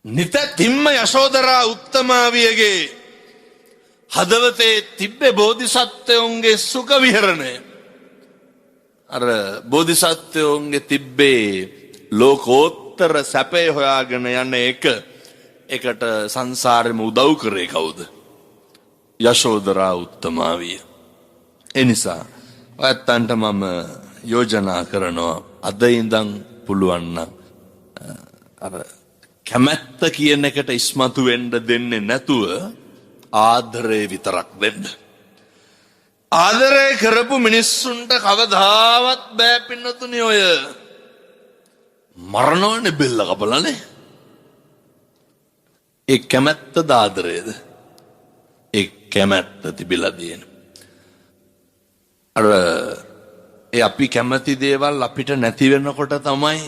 නිතැතිම්ම යශෝදරා උත්තමාවියගේ හදවතේ තිබ්බේ බෝධිසත්වයෝන්ගේ සුඛ විහරණය. අර බෝධිසත්වයෝන්ගේ තිබ්බේ ලෝකෝත්තර සැපේ හොයාගෙන යන එකට සංසාරෙම උදව් කරේ කවුද? යශෝදරා උත්තමාවිය. එනිසා ඔයත්තන්ට මම යෝජනා කරනවා අද ඉඳන් පුළුවන් නම් අර කැමැත්ත කියන එකට ඉස්මතු වෙන්න දෙන්නේ නැතුව ආදරේ විතරක් දෙන්න. ආදරේ කරපු මිනිස්සුන්ට කවදාවත් බෑ පින්නතුනි ඔය මරණවනේ බෙල්ල කපලානේ. ඒ කැමැත්තද ආදරේද? ඒ කැමැත්ත තිබිලා තියෙන. අර ඒ අපි කැමති දේවල් අපිට නැති වෙනකොට තමයි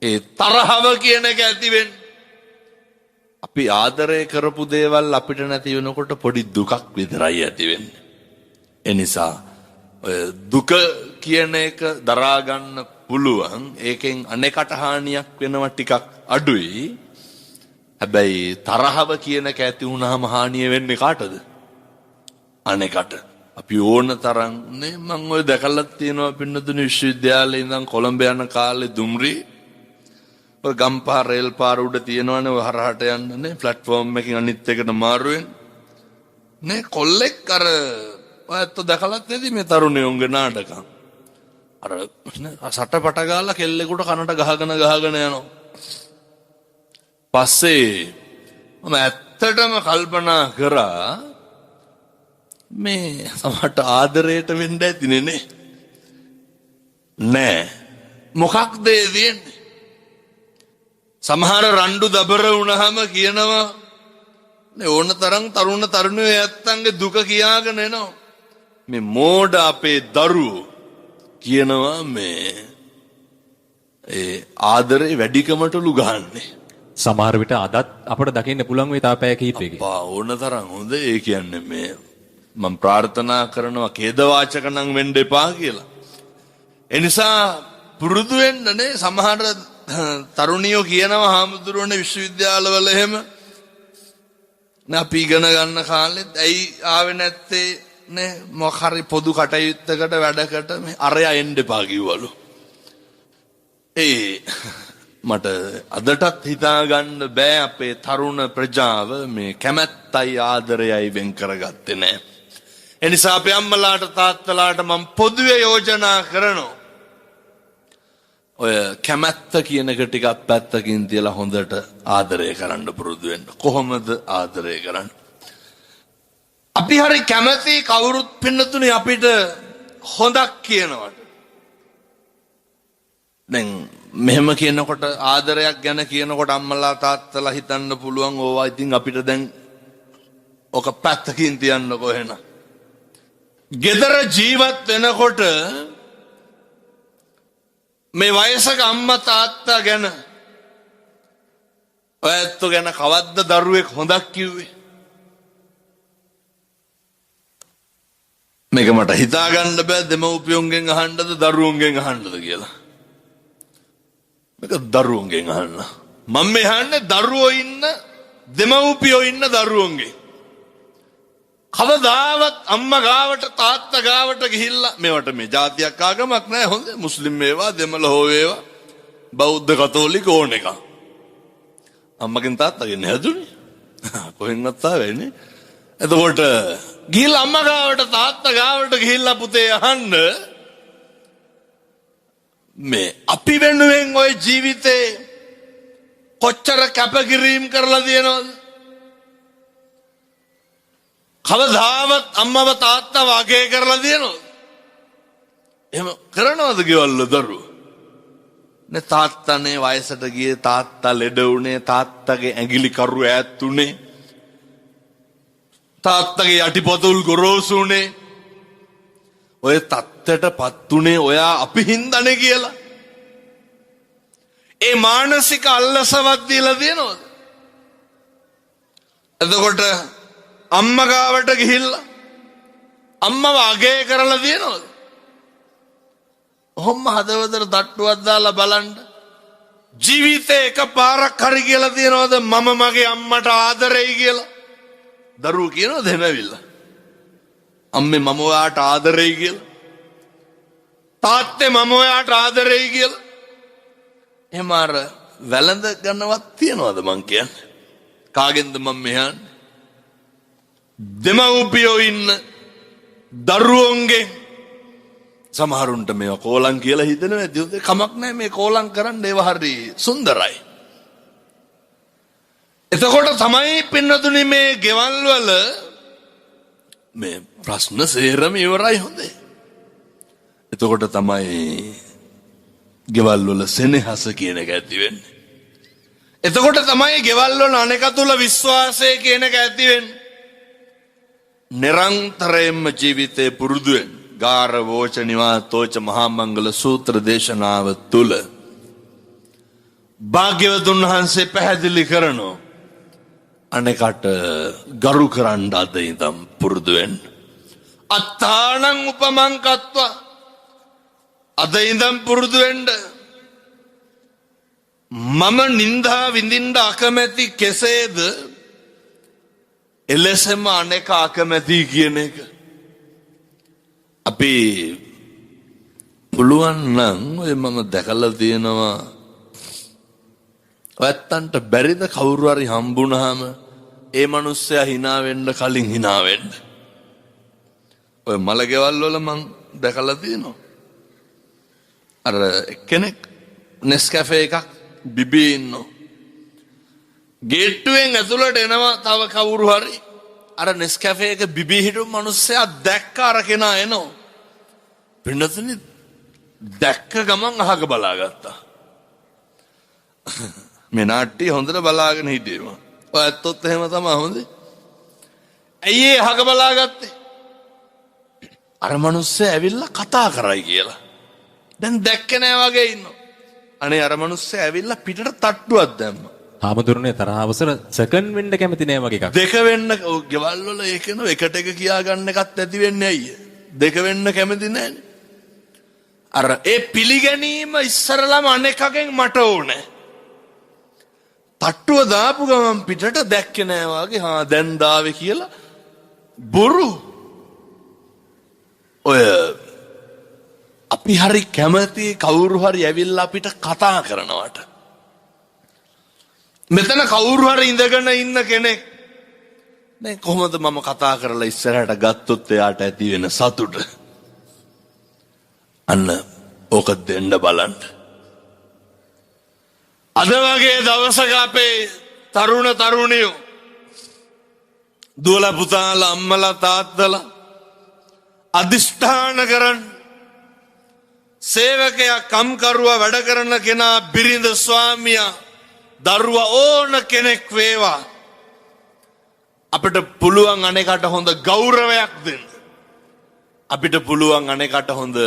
ඒ තරහව කියන එක ඇති වෙන්නේ. අපි ආදරය කරපු දේවල් අපිට නැති වෙනකොට පොඩි දුකක් විතරයි ඇති වෙන්නේ. ඒ නිසා ඔය දුක කියන එක දරා ගන්න පුළුවන්. ඒකෙන් අනේකට හානියක් වෙනවා ටිකක් අඩුයි. හැබැයි තරහව කියන එක ඇති වුණාම හානිය වෙන්නේ කාටද? අනේකට. අපි ඕන තරම් නේ මම ඔය දැකලා තියෙනවා පින්නතුනි විශ්වවිද්‍යාලේ ඉඳන් කොළඹ යන කාලේ දුම්රි ඔය ගම්පහ රේල් පාර උඩ තියෙනවනේ ඔය හරහට යන්න නේ ප්ලැට්ෆෝම් එකකින් අනිත් එකට මාරු වෙන නේ කොල්ලෙක් අර ඔයත් දැකලත් නැති මේ තරුණයෝන්ගේ නාටකම් අර සටපට ගාලා කෙල්ලෙකුට කනට ගහගෙන යනවා. පස්සේ මම ඇත්තටම කල්පනා කරා මේ සමහරට ආදරයට වෙන්න ඇතිනේ නේ. නෑ මොකක්ද ඒ දෙන්නේ? සමහර රණ්ඩු දබර වුණාම කියනවා නේ ඕන තරම් තරුණ තරුණියෝ ඇත්තන්ගේ දුක කියාගෙන එනවා. මේ මෝඩ අපේ දරුවෝ කියනවා මේ ඒ ආදරේ වැඩිකමටලු ගහන්නේ. සමහර විට අදත් අපිට දකින්න පුළුවන් වෙයි තාපය කීපෙක. අප්පා ඕන තරම් හොඳ ඒ කියන්නේ මේ මම ප්‍රාර්ථනා කරනවා ඛේදවාචක නම් වෙන්න එපා කියලා. ඒ නිසා පුරුදු වෙන්න නේ සමහර තරුණියෝ කියනවා හාමුදුරුවනේ විශ්වවිද්‍යාලවල එහෙම නේ අපි ඉගෙන ගන්න කාලෙත් ඇයි ආවේ නැත්තේ නේ මොකක් හරි පොදු කටයුත්තකට වැඩකට මේ අරයා එන්න එපා කිව්වලු. මට අදටත් හිතා ගන්න බෑ අපේ තරුණ ප්‍රජාව මේ කැමැත්තයි ආදරයයි වෙන් කරගත්තේ නෑ. එනිසා අපේ අම්මලාට තාත්තලාට මම පොදුවේ යෝජනා කරනවා ඔය කැමැත්ත කියන එක ටිකක් පැත්තකින් තියලා හොඳට ආදරය කරන්න පුරුදු වෙන්න. කොහොමද ආදරය කරන්නේ? අපි හරි කැමැති කවුරුත් පින්නතුනේ අපිට හොඳක් කියනවට. දැන් මෙහෙම කියනකොට ආදරයක් ගැන කියනකොට අම්මලා තාත්තලා හිතන්න පුළුවන් ඕවා ඉතින් අපිට දැන් ඔක පැත්තකින් තියන්නකො එහෙනම්. ගෙදර ජීවත් වෙනකොට මේ වයසක අම්මා තාත්තා ගැන ඔයත් ගැන කවද්ද දරුවෙක් හොඳක් කිව්වේ? මේක මට හිතා ගන්න බෑ දෙමව්පියෝන්ගෙන් අහන්නද දරුවෝන්ගෙන් අහන්නද කියලා. මේක දරුවෝන්ගෙන් අහන්න. මම මේ අහන්නේ දරුවෝ ඉන්න දෙමව්පියෝ ඉන්න දරුවෝන්ගෙන්. කවදාවත් අම්මා ගාවට තාත්තා ගාවට ගිහිල්ලා මේවට මේ ජාතියක් ආගමක් නැහැ හොඳ මුස්ලිම් වේවා දෙමළ හෝ වේවා බෞද්ධ කතෝලික ඕන එක. අම්මගෙන් තාත්තගෙන් හැදුනේ. කොහෙන්වත් ආවෙන්නේ. එතකොට ගිහිල්ලා අම්මා ගාවට තාත්තා ගාවට ගිහිල්ලා පුතේ අහන්න මේ අපි වෙනුවෙන් ওই ජීවිතේ කොච්චර කැපකිරීම කරලා තියෙනවද? කවදාවත් අම්මව තාත්තව අගය කරලා තියෙනවද? එහෙම කරනවද ගෙවල්ල දරුවෝ? නේ තාත්තනේ වයසට ගියේ තාත්තා ලෙඩ වුණේ තාත්තගේ ඇඟිලි කරු ඈත් උනේ තාත්තගේ යටිපතුල් ගොරෝසු උනේ ඔය තත්ත්වයටපත් උනේ ඔයා අපි හින්දානේ කියලා. ඒ මානසික අල්ලසවත් දීලා දෙනවද? එතකොට අම්මා ගාවට ගිහිල්ලා අම්මව අගය කරලා දෙනවද? ඔහොම හදවතට තට්ටුවක් දාලා බලන්න ජීවිතේ එක පාරක් හරි කියලා තියනවද මම මගේ අම්මට ආදරෙයි කියලා? දරුවෝ කියනවද එහෙමවිල්ලා? අම්මේ මම ඔයාට ආදරෙයි කියලා. තාත්තේ මම ඔයාට ආදරෙයි කියලා. එහෙම අර වැළඳ ගන්නවත් තියනවද මං කියන්නේ? කාගෙන්ද මම මෙහාන්නේ? දෙමව්පියෝ ඉන්න දරුවෝන්ගේ සමහරුන්ට මේවා කෝලම් කියලා හිතනවා. ඒ කමක් නැහැ මේ කෝලම් කරන්න ඒව හරි සුන්දරයි. එතකොට තමයි පින්නතුනි මේ ගෙවල් වල මේ ප්‍රශ්න සේරම ඉවරයි හොඳේ. එතකොට තමයි ගෙවල් වල සෙනෙහස කියන එක ඇති වෙන්නේ. එතකොට තමයි ගෙවල් වල අනෙක තුල විශ්වාසය කියන එක ඇති වෙන්නේ. නිරන්තරයෙන්ම ජීවිතේ පුරුදු වෙන ගාර වෝච නිවාතෝච මහා මංගල සූත්‍ර දේශනාව තුල භාග්‍යවතුන් වහන්සේ පැහැදිලි කරනවා අනෙකට ගරු කරන්න අද ඉඳන් පුරුදු වෙන්න. අත්තානං උපමං කତ୍වා අද ඉඳන් පුරුදු වෙන්න. මම නින්දා විඳින්න අකමැති කෙසේද එලෙසම අනෙක අකමැති කියන එක. අපි පුළුවන් නම් ඔය මම දැකලා තියෙනවා ඔයත්තන්ට බැරිද කවුරු හරි හම්බුනහම ඒ මිනිස්සයා hina වෙන්න කලින් hina වෙන්න. ඔය මලගෙවල් වල මං දැකලා තියෙනවා. අර කෙනෙක් නෙස්කැෆේ එකක් බිබී ඉන්නෝ. ගේට්ටුවෙන් ඇතුළට එනවා තව කවුරු හරි. අර නෙස්කැෆේ එක බිබී හිටපු මිනිස්සයා දැක්ක අර කෙනා එනවා. පින්නතුනි දැක්ක ගමන් අහක බලාගත්තා. මේ නාට්‍ය හොඳට බලාගෙන හිටියම. ඔය ඇත්තොත් එහෙම තමයි හොඳේ. ඇයි ඒ අහක බලාගත්තේ? අර මිනිස්සයා ඇවිල්ලා කතා කරයි කියලා. දැන් දැක්කේ නෑ වගේ ඉන්නවා. අනේ අර මිනිස්සයා ඇවිල්ලා පිටට තට්ටුවක් දැම්මා. හාමුදුරනේ තරහ අවසර සෙකන්ඩ් වෙන්න කැමති නෑ වගේ එකක්. දෙක වෙන්න ගෙවල් වල ඒක නෝ එකට එක කියා ගන්න එකත් ඇති වෙන්නේ ඇයි? දෙක වෙන්න කැමති නෑනේ. අර ඒ පිළිගැනීම ඉස්සරලම අනෙකගෙන් මට ඕනේ. තට්ටුව දාපු ගමන් පිටට දැක්කේ නෑ වගේ හා දැන් දාවේ කියලා බොරු. ඔය අපි හරි කැමති කවුරු හරි ඇවිල්ලා අපිට කතා කරනවට. මෙතන කවුරු හරි ඉඳගෙන ඉන්න කෙනෙක් දැන් කොහොමද මම කතා කරලා ඉස්සරහට ගත්තොත් එයාට ඇති වෙන සතුට අන්න ඕක දෙන්න බලන්න. අද වගේ දවසක අපේ තරුණ තරුණියෝ දුවලා පුතාලා අම්මලා තාත්තලා අදිෂ්ඨාන කරන් සේවකයා කම්කරුවා වැඩ කරන කෙනා බිරිඳ ස්වාමියා දරුවා ඕන කෙනෙක් වේවා අපිට පුළුවන් අනේකට හොඳ ගෞරවයක් දෙන්න. අපිට පුළුවන් අනේකට හොඳ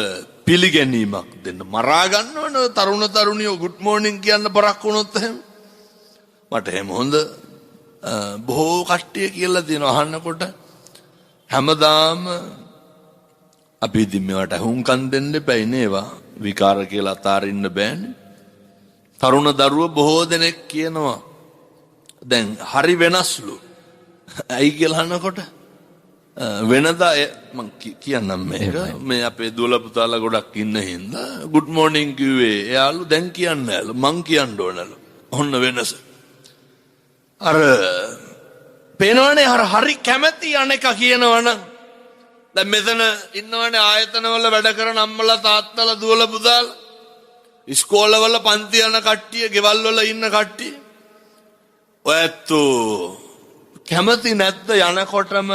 පිළිගැනීමක් දෙන්න. මරා ගන්නවනේ තරුණ තරුණියෝ good morning කියන්න බරක් වුණොත් එහෙම. මට එහෙම හොඳ බොහෝ කට්ටිය කියලා දෙනවා අහන්නකොට හැමදාම අපි ඉතින් මේවට හුම්කම් දෙන්න එපයි නේවා. විකාර කියලා අතාරින්න බෑනේ. තරුණ දරුවෝ බොහෝ දෙනෙක් කියනවා දැන් හරි වෙනස්ලු. ඇයි කියලා අහනකොට වෙනදා මං කියන්නම් මේක මේ අපේ දුවලා පුතාලා ගොඩක් ඉන්න හින්දා good morning කිව්වේ එයාලු දැන් කියන්නේ නෑලු මං කියන්න ඕනලු. ඔන්න වෙනස. අර පේනවනේ හරි කැමැති අනේක කියනවනම් දැන් මෙතන ඉන්නවනේ ආයතනවල වැඩ කරන අම්මලා තාත්තලා දුවලා පුතාලා ඉස්කෝලවල පන්ති යන කට්ටිය ගෙවල් වල ඉන්න කට්ටිය ඔයත් කැමති නැද්ද යනකොටම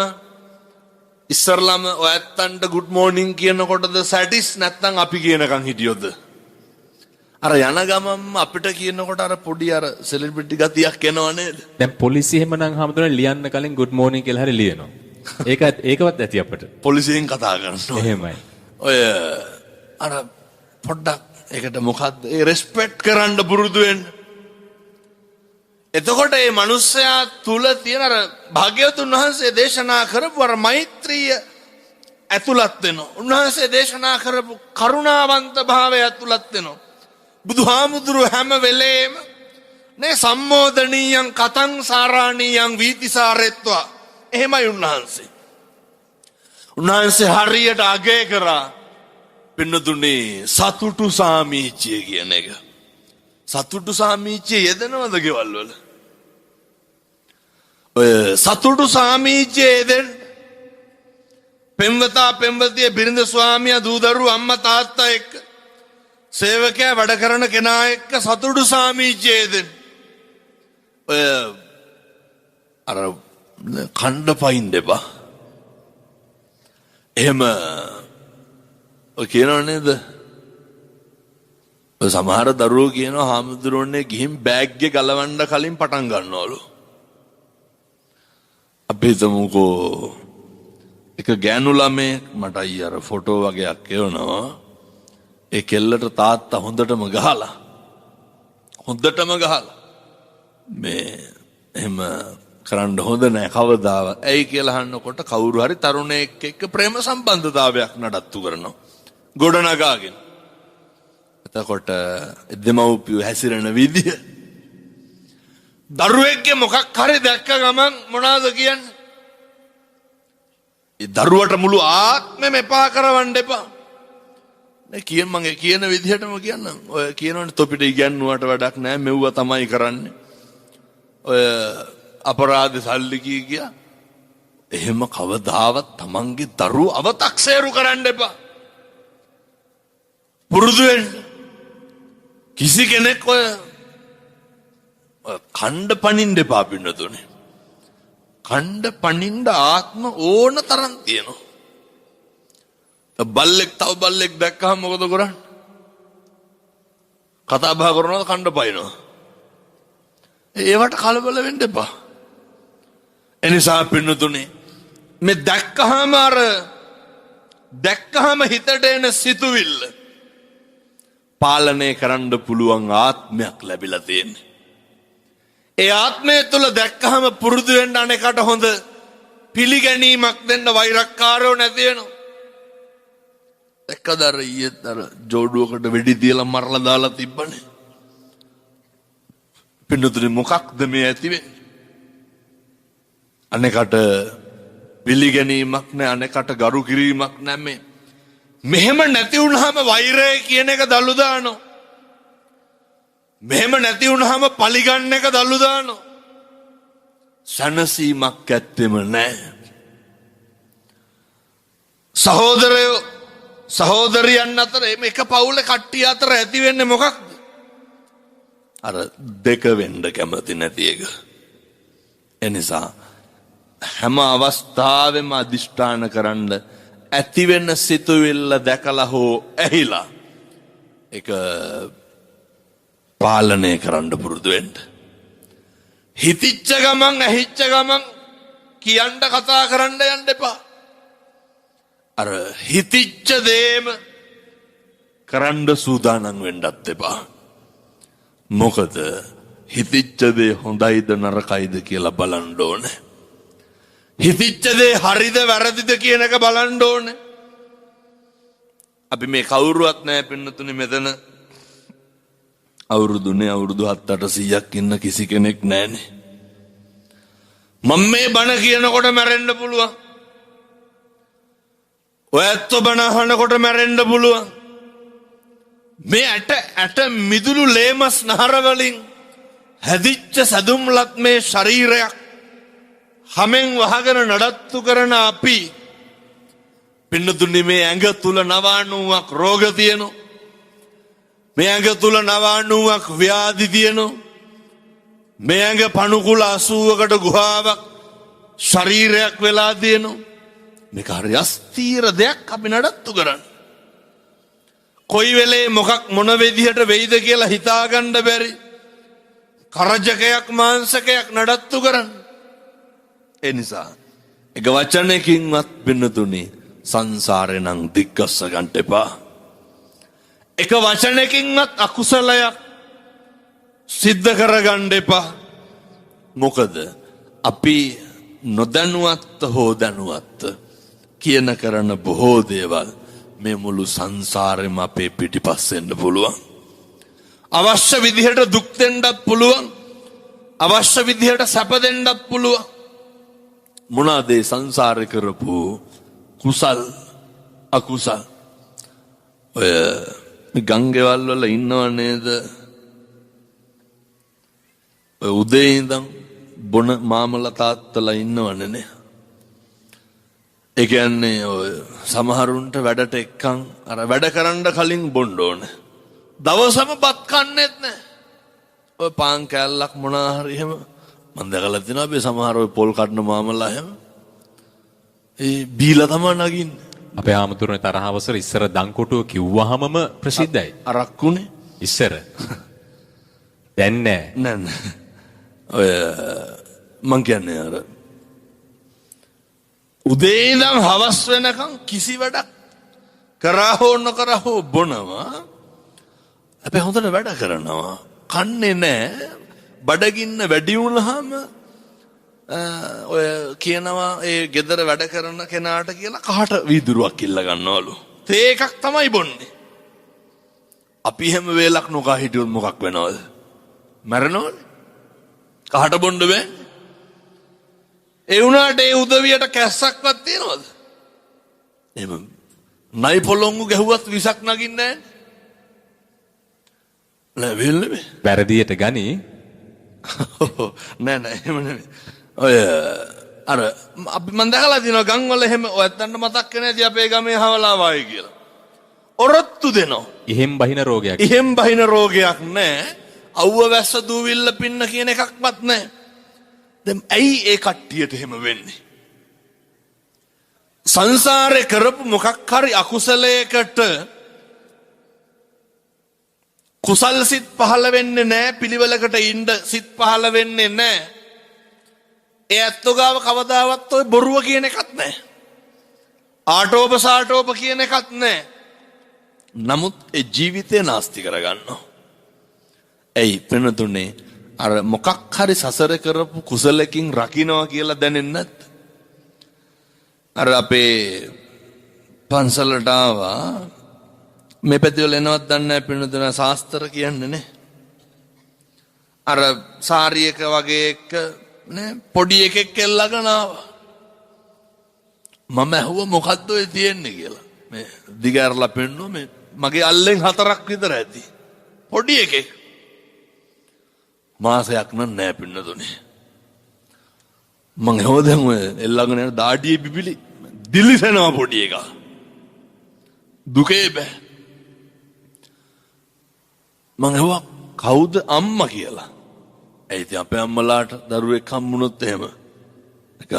ඉස්සරලම ඔයත්තන්ට good morning කියනකොටද සැටිස් නැත්නම් අපි කියනකන් හිටියොද අර යන ගමම අපිට කියනකොට අර පොඩි අර සෙලිබ්‍රිටි ගතියක් එනව නේද? දැන් පොලිසිය එහෙමනම් හාමුදුරනේ ලියන්න කලින් good morning කියලා හරි ලියනවා. ඒකවත් ඇති අපිට. පොලිසියෙන් කතා කරනවා. එහෙමයි. ඔය අර පොඩ්ඩක් ඒකට මොකද්ද? ඒ රෙස්පෙක්ට් කරන්න පුරුදු වෙන්න. එතකොට මේ මිනිස්සයා තුල තියෙන අර භාග්‍යවතුන් වහන්සේ දේශනා කරපු අර මෛත්‍රිය ඇතුළත් වෙනවා. උන්වහන්සේ දේශනා කරපු කරුණාවන්ත භාවය ඇතුළත් වෙනවා. බුදුහාමුදුරුව හැම වෙලේම නේ සම්මෝදනීයං කතං සාරාණීයං වීතිසාරෙත්වා. එහෙමයි උන්වහන්සේ. උන්වහන්සේ හරියට අගය කරා පින්නතුනේ සතුටු සාමීච්‍යය කියන එක. සතුටු සාමීච්‍යය යෙදෙනවද ගෙවල් වල? ඔය සතුටු සාමීච්‍යය යෙදෙන පෙම්වතා පෙම්වතිය බිරිඳ ස්වාමියා දූ දරුවෝ අම්මා තාත්තා එක්ක සේවකයා වැඩ කරන කෙනා එක්ක සතුටු සාමීච්‍යය යෙදෙන. ඔය අර කණ්ඩ පයින් දෙපා. එහෙම ඔය කියනව නේද? ඔය සමහර දරුවෝ කියනවා හාමුදුරුවනේ ගිහින් බෑග් එක ගලවන්න කලින් පටන් ගන්නවලු. අපි හිතමුකෝ එක ගෑනු ළමයෙක් මට අර ෆොටෝ වගේක් එවනවා. ඒ කෙල්ලට තාත්තා හොඳටම ගහලා මේ එහෙම කරන්න හොඳ නෑ කවදාවත්. ඇයි කියලා අහනකොට කවුරු හරි තරුණයෙක් එක්ක ප්‍රේම සම්බන්ධතාවයක් නඩත්තු කරනවා ගොඩනගාගෙන. එතකොට දෙමව්පියෝ හැසිරෙන විදිය දරුවෙක්ගේ මොකක් හරි දැක්ක ගමන් මොනවද කියන්නේ? ඒ දරුවට මුළු ආත්මෙම එපා කරවන්න එපා. නේ මගේ කියන විදිහටම කියන්නම්. ඔය කියනවනේ තොපිට ඉගැන්නුවට වැඩක් නෑ මෙව්ව තමයි කරන්නේ. ඔය අපරාධ සල්ලි කිය එහෙම කවදාවත් තමන්ගේ දරුවෝ අවතක්සේරු කරන්න එපා. පුරුදු වෙන්න. කිසි කෙනෙක් ඔය කණ්ඩ පනින්න එපා පින්නතුනේ. කණ්ඩ පනින්න ආත්ම ඕන තරම් තියෙනවා. බල්ලෙක් තව බල්ලෙක් දැක්කහම මොකද කරන්නේ? කතා බහ කරනවද කණ්ඩ පනිනවා? ඒවට කලබල වෙන්න එපා. එනිසා පින්නතුනේ මේ දැක්කහම හිතට එන සිතුවිල්ල පාලනය කරන්න පුළුවන් ආත්මයක් ලැබිලා තියෙන්නේ. ඒ ආත්මය තුළ දැක්කහම පුරුදු වෙන්න අනේකට හොඳ පිළිගැනීමක් දෙන්න වෛරක්කාරයෝ නැති වෙනවා. එක්කදර ඊයේත් අර ජෝඩුවකට වෙඩි තියලා මරලා දාලා තිබ්බනේ. පින්නතුනේ මොකක්ද මේ ඇති වෙන්නේ? අනේකට පිළිගැනීමක් නැහැ, අනේකට ගරු කිරීමක් නැහැ. මෙහෙම නැති වුනහම වෛරය කියන එක දලු දානවා. මෙහෙම නැති වුනහම පලිගන්න එක දලු දානවා. සනසීමක් ඇත්තෙම නැහැ. සහෝදරයෝ සහෝදරියන් අතර එක පවුලේ කට්ටිය අතර ඇති වෙන්නේ මොකක්ද? අර දෙක වෙන්න කැමති නැති එක. එනිසා හැම අවස්ථාවෙම අදිෂ්ඨාන කරන්න ඇති වෙන සිතුවිල්ල දැකලා හෝ ඇහිලා ඒක පාලනය කරන්න පුරුදු වෙන්න. හිතිච්ච ගමන් ඇහිච්ච ගමන් කියන්න කතා කරන්න යන්න එපා. අර හිතිච්ච දේම කරන්න සූදානම් වෙන්නත් එපා. මොකද හිතිච්ච දේ හොඳයිද නරකයිද කියලා බලන්න ඕනේ. හිතිච්ච දේ හරිද වැරදිද කියන එක බලන්න ඕනේ. අපි මේ කවුරුවත් නැහැ පින්නතුනේ මෙතන. අවුරුදුනේ අවුරුදු 7-800ක් ඉන්න කිසි කෙනෙක් නැහනේ. මම මේ බණ කියනකොට මැරෙන්න පුළුවන්. ඔයත් බණ අහනකොට මැරෙන්න පුළුවන්. මේ ඇට මිදුළු ලේමස් නහර වලින් හැදිච්ච සදුම්ලත් මේ ශරීරයක් හැමෙන් වහගෙන නඩත්තු කරන අපි පින්නතුනි මේ ඇඟ තුල 90ක් රෝග තියෙනවා. මේ ඇඟ තුල 90ක් ව්‍යාධි තියෙනවා. මේ ඇඟ පණුකුල 80කට ගුහාවක් ශරීරයක් වෙලා තියෙනවා. මේක හරි අස්තීර දෙයක් අපි නඩත්තු කරන්නේ. කොයි වෙලේ මොකක් මොන විදිහට වෙයිද කියලා හිතාගන්න බැරි කරජකයක් මාංශකයක් නඩත්තු කරන්නේ. ඒ නිසා එක වචනයකින්වත් පින්නතුනි සංසාරේ නම් දික්කස්ස ගන්න එපා. එක වචනයකින්වත් අකුසලයක් සිද්ධ කරගන්න එපා. මොකද අපි නොදැනුවත් හෝ දැනුවත් කියන කරන බොහෝ දේවල් මේ මුළු සංසාරෙම අපේ පිටිපස්සෙන්න පුළුවන්. අවශ්‍ය විදිහට දුක් දෙන්නත් පුළුවන්. අවශ්‍ය විදිහට සැප දෙන්නත් පුළුවන්. මොනවාද සංසාරේ කරපු කුසල් අකුසල්? ඔය ගංගේවල් වල ඉන්නව නේද? ඔය උදේ ඉඳන් බොන මාමලා තාත්තලා ඉන්නවනේ. ඒ කියන්නේ ඔය සමහරුන්ට වැඩට එක්කන් අර වැඩ කරන්න කලින් බොන්න ඕනේ. දවසම බත් කන්නේත් නැහැ. ඔය පාන් කෑල්ලක් මොනවා හරි එහෙම මම දැකලා තිනවා අපි සමහර ඔය පොල් කඩන මාමලා එහෙම ඒ බීලා තමයි නගින්නේ. අපේ ආමතුරුනේ තරහවසර ඉස්සර දංකොටුව කිව්වහමම ප්‍රසිද්ධයි. අරක්කුනේ ඉස්සර. දැන් නෑ. නෑ. ඔය මං කියන්නේ අර උදේ ඉඳන් හවස් වෙනකන් කිසි වැඩක් කරා හෝ නොකරා හෝ බොනවා. අපි හොඳට වැඩ කරනවා. කන්නේ නෑ. බඩගින්න වැඩි වුණාම ඔය කියනවා ඒ ගෙදර වැඩ කරන කෙනාට කියලා කහට වීදුරුවක් ඉල්ල ගන්නවලු. තේ එකක් තමයි බොන්නේ. අපි හැම වෙලක් නොකා හිටියොත් මොකක් වෙනවද? මැරෙනවනේ. කහට බොන්න බෑ. ඒ වුණාට ඒ උදවියට කැස්සක්වත් තියනවද? එහෙම නයි පොළොංගු ගැහුවත් විසක් නගින්නේ නෑ නෙවෙයි. වැරදියට ගනි. නෑ එහෙම නෙවෙයි. ඔය අර අපි මන් දැකලා තියෙනවා ගම් වල එහෙම ඔයත්තන්ට මතක් වෙන්නේ නැති අපේ ගමේ හවලාවයි කියලා. ඔරොත්තු දෙනවා. ඉහෙම් බහින රෝගයක්. ඉහෙම් බහින රෝගයක් නෑ. අවුව වැස්ස දූවිල්ල පින්න කියන එකක්වත් නෑ. දැන් ඇයි ඒ කට්ටියට එහෙම වෙන්නේ? සංසාරේ කරපු මොකක් හරි අකුසලයකට කුසල් සිත් පහළ වෙන්නේ නෑ. පිළිවෙලකට ඉන්න සිත් පහළ වෙන්නේ නෑ. ඒ ඇත්තෝ ගාව කවදාවත් ඔය බොරුව කියන එකක් නෑ. ආටෝප සාටෝප කියන එකක් නෑ. නමුත් ඒ ජීවිතේ නාස්ති කරගන්නවා. ඇයි වෙනතුනේ අර මොකක් හරි සසර කරපු කුසලකින් රකින්නවා කියලා දැනෙන්නේ නැත්. අර අපේ පන්සලට ආවා මේ පැතිවල එනවත් දන්නේ නැහැ පින්නතුන ශාස්ත්‍ර කියන්නේ නේ. අර සාරියක වගේ එක නේ පොඩි එකෙක් එල්ලගෙන ආවා. මම ඇහුවා මොකද්ද ඔය තියෙන්නේ කියලා. මේ දිගාරලා පෙන්නුවා මේ මගේ අල්ලෙන් 4ක් විතර ඇති. පොඩි එකෙක්. මාසයක් නෑ පින්නතුනේ. මං හොදම එල්ලගෙන යන දාඩියේ බිබිලි දිලිසෙනවා පොඩි එකා. දුකේ බෑ. මං ඇහුවා කවුද අම්මා කියලා. ඒ ඉතින් අපේ අම්මලාට දරුවෙක් හම්බුනොත් එහෙම ඒක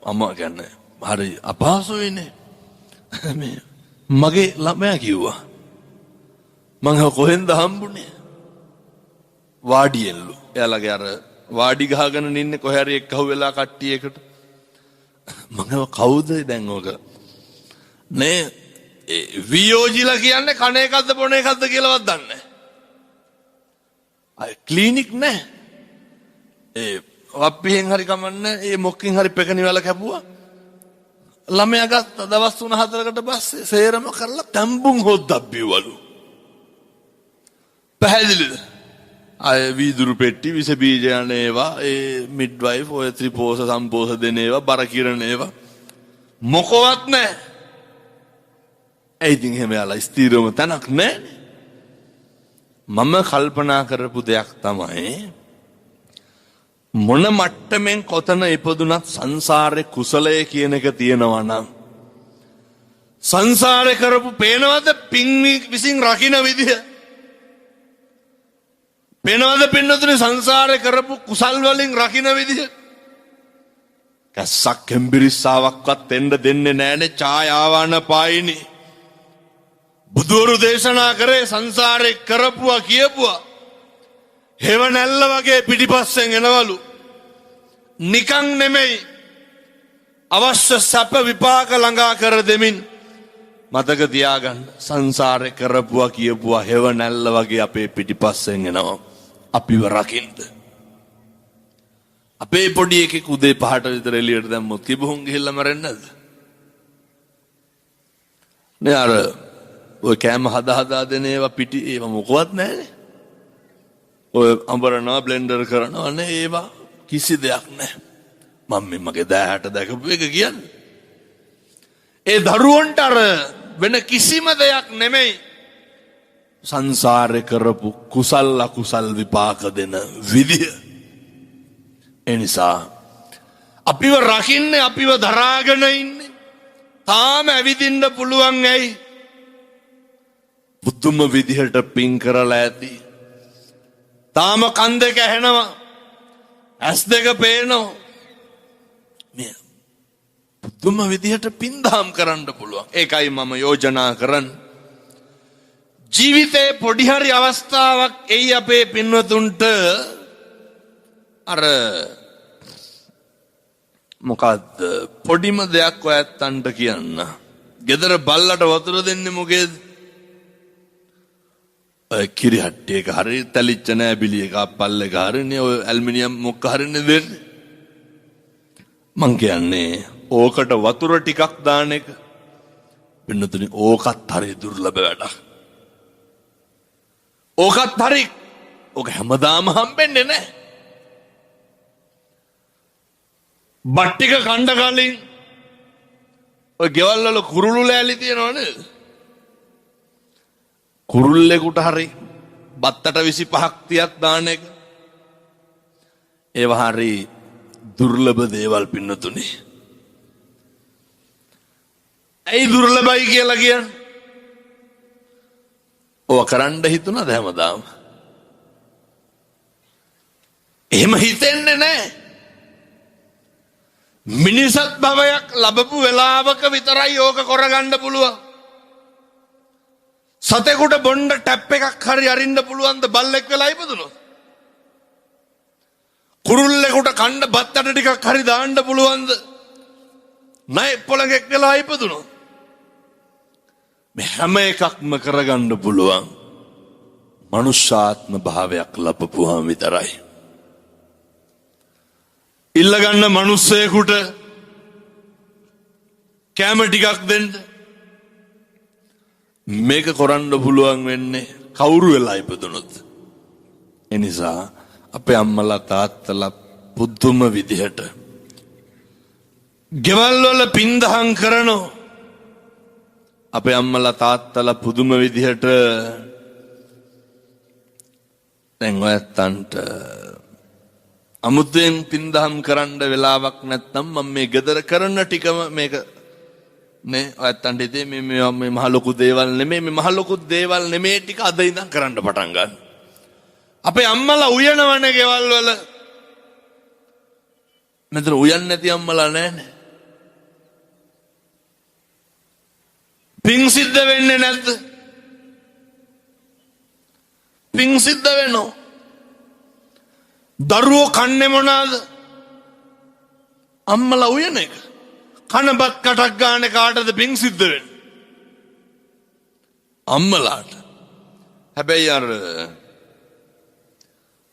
අම්මා කියන්නේ හරි අපහසුයිනේ. මේ මගේ ළමයා කිව්වා. මං කොහෙන්ද හම්බුනේ? වාඩියෙන්ලු. එයාලගේ අර වාඩි ගහගෙන ඉන්නේ කොහේ හරි එක්කහුව වෙලා කට්ටියකට. මම කවුද දැන් ඔක? නේ වියෝජිලා කියන්නේ කණ එකක්ද බොන එකක්ද කියලාවත් දන්නේ නැහැ. අය ක්ලිනික් නැහැ. ඒ වප්පියෙන් හරි කමන්නේ ඒ මොකකින් හරි පෙකණිවල කැපුවා. ළමයා ගත්ත දවස් 3-4කට පස්සේ සේරම කරලා තැම්බුම් හොද්දක් බිව්වලු. පැහැදිලිද? අය වීදුරු පෙට්ටි විස බීජ යන ඒවා ඒ මිඩ්වයිෆ් ඔය ත්‍රිපෝෂ සම්පෝෂ දෙන ඒවා බර කිරණ ඒවා මොකවත් නැහැ. ඒ ඉතින් එහෙම යාලා ස්ථිරවම තනක් නැහැ. මම කල්පනා කරපු දෙයක් තමයි මොන මට්ටමින් කොතන ඉපදුනත් සංසාරේ කුසලය කියන එක තියෙනවා නම් සංසාරේ කරපු පේනවද පින් විසින් රකින්න විදිය? පේනවද පින්නතුනේ සංසාරේ කරපු කුසල් වලින් රකින්න විදිය? කැස්සක් කෙම්බිරිස්සාවක්වත් එන්න දෙන්නේ නැහනේ ඡායාවන පායිනේ. බුදුරු දේශනා කරේ සංසාරේ කරපුවා කියපුවා හේවණැල්ල වගේ පිටිපස්සෙන් එනවලු. නිකන් නෙමෙයි අවශ්‍ය සැප විපාක ළඟා කර දෙමින් මතක තියාගන්න සංසාරේ කරපුවා කියපුවා හේවණැල්ල වගේ අපේ පිටිපස්සෙන් එනවා අපිව රකින්න. අපේ පොඩි එකෙක් උදේ 5ට විතර එළියට දැම්මොත් කිඹුන් ගිහිල්ලා මැරෙන්නේ නැද්ද? නේ අර ඔය කෑම හදා දෙන ඒවා පිටි ඒවා මොකවත් නැහැනේ. ඔය අඹරනවා බ්ලෙන්ඩර් කරනවා නේ ඒවා කිසි දෙයක් නැහැ. මම මගේ දෑහට දැකපු එක කියන්නේ. ඒ දරුවන්ට අර වෙන කිසිම දෙයක් නෙමෙයි. සංසාරේ කරපු කුසල් අකුසල් විපාක දෙන විදිය. ඒ නිසා අපිව රකින්නේ අපිව දරාගෙන ඉන්නේ. තාම ඇවිදින්න පුළුවන් ඇයි? පුදුම විදිහට පින් කරලා ඇති. තාම කන් දෙක ඇහෙනවා. ඇස් දෙක පේනවා. මේ පුදුම විදිහට පින් දහම් කරන්න පුළුවන්. ඒකයි මම යෝජනා කරන්නේ. ජීවිතේ පොඩි හරි අවස්ථාවක් එයි අපේ පින්වතුන්ට අර මොකද්ද පොඩිම දෙයක් ඔයත්තන්ට කියන්න. ගෙදර බල්ලට වතුර දෙන්නේ මොකේද? ඔය කිරි හට්ටියක හරි තැලිච්ච නෑ බිලි එකක් පල්ලේක හරිනේ ඔය ඇල්මිනියම් මොකක් හරිනේ දෙන්නේ. මං කියන්නේ ඕකට වතුර ටිකක් දාන එක පින්නතුනි ඕකත් හරි දුර්ලභ වැඩක්. ඕකත් හරි ඕක හැමදාම හම්බෙන්නේ නැහැ. බට්ටික කණ්ඩ කලින් ඔය ගෙවල් වල කුරුළු ලෑලි තියෙනව නේද? කුරුල්ලෙකුට හරි බත්තට 25ක් 30ක් දාන එක ඒවා හරි දුර්ලභ දේවල් පින්නතුනි. ඇයි දුර්ලභයි කියලා කියන්නේ? ඔය කරන්න හිතුණාද හැමදාම? එහෙම හිතෙන්නේ නැහැ. මිනිසත් භවයක් ලැබපු වෙලාවක විතරයි ඕක කරගන්න පුළුවන්. සතෙකුට බොණ්ඩ ටැප් එකක් හරි අරින්න පුළුවන්ද බල්ලෙක් වෙලා ඉපදුනොත්? කුරුල්ලෙකුට කන්න බත්තට ටිකක් හරි දාන්න පුළුවන්ද නයි පොළඟෙක් වෙලා ඉපදුනොත්? මේ හැම එකක්ම කරගන්න පුළුවන් මනුෂ්‍යාත්ම භාවයක් ලැබපුවාම විතරයි. ඉල්ලගන්න මිනිස්සෙකුට කැම ටිකක් දෙන්න මේක කරන්න පුළුවන් වෙන්නේ කවුරු වෙලා ඉපදුනොත්. ඒ නිසා අපේ අම්මලා තාත්තලා පුදුම විදිහට ගෙවල් වල පින්දහම් කරනවා. අපේ අම්මලා තාත්තලා පුදුම විදිහට දැන් ඔයත්තන්ට අමුතෙන් පින්දහම් කරන්න වෙලාවක් නැත්නම් මම මේ ගෙදර කරන ටිකම මේක නේ ඔයත්තන්ට ඉතින් මේ මහ ලොකු දේවල් නෙමෙයි මේ මහ ලොකු දේවල් නෙමෙයි ටික අද ඉඳන් කරන්න පටන් ගන්න. අපේ අම්මලා උයනවනේ ගෙවල් වල. මෙතන උයන්නේ නැති අම්මලා නැහැනේ. පින් සිද්ධ වෙන්නේ නැද්ද? පින් සිද්ධ වෙනවා. දරුවෝ කන්නේ මොනවාද? අම්මලා උයන එක. කනබත් කටක් ගන්න කාටද පින් සිද්ධ වෙන්නේ? අම්මලාට. හැබැයි අර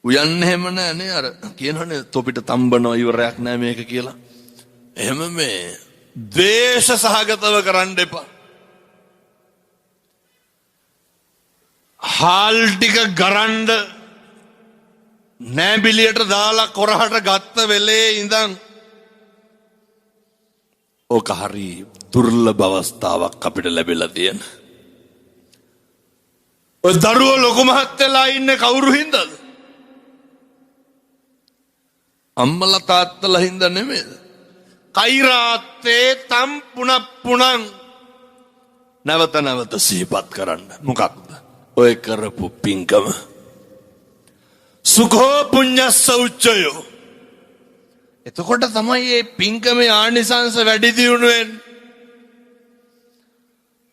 උයන්නේ හැම නෑනේ අර කියනවනේ තොපිට තම්බනවා ඉවරයක් නෑ මේක කියලා. එහෙම මේ ද්වේෂ සහගතව කරන්න එපා. හාල් ටික ගරන්න නෑබිලියට දාලා කොරහට ගත්ත වෙලේ ඉඳන් ඕක හරි දුර්ලභ අවස්ථාවක් අපිට ලැබිලා තියෙන. ඔය දරුවෝ ලොකු මහත් වෙලා ඉන්නේ කවුරු හින්දාද? අම්මලා තාත්තලා හින්දා නෙමෙයිද? කෛරාත්තේ තම් පුනප්පුණං නැවත නැවත සිහිපත් කරන්න. මොකක්ද? ඔය කරපු පින්කම. සුඛෝ පුඤ්ඤස්ස උච්චයෝ. එතකොට තමයි මේ පින්කමේ ආනිසංස වැඩි දියුණු වෙන්නේ.